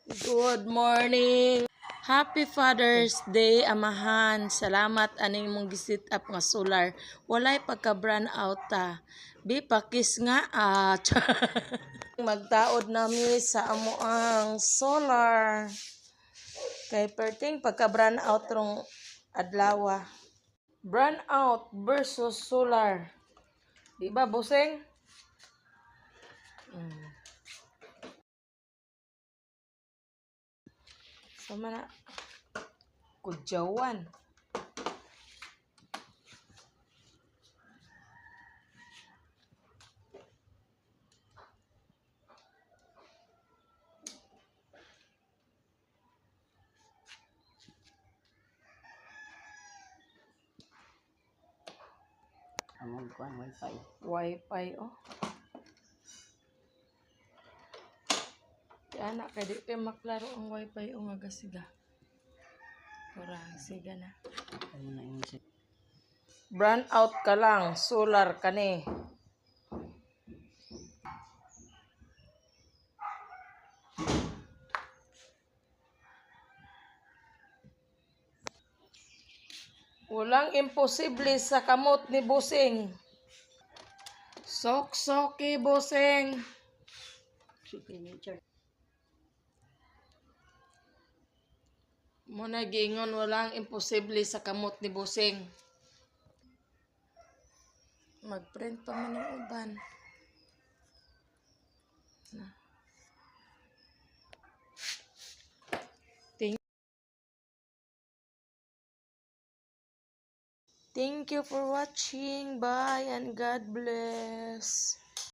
Good morning. Happy Father's Day, amahan. Salamat aning mong gisit up nga solar. Walay pagka-brand out ta. Bi pakis nga Magtaod nami sa amoang solar. Kay perting pagka-brand out rong adlaw. Brand out versus solar. Di ba, buseng? Sama na kudyawan. Among kuan wifi. Wi-Fi, oh. Kaya anak, kaya di kayo maklaro ang Wi-Fi o nga gasiga. Kurang, siga na. Ano na yung Brand out ka lang, solar ka ni. Walang imposible sa kamot ni Busing. Sok-soki, Busing. signature. Muna giingon walang imposible sa kamot ni Busing. Mag-print pa man ng uban. Thank you for watching. Bye and God bless.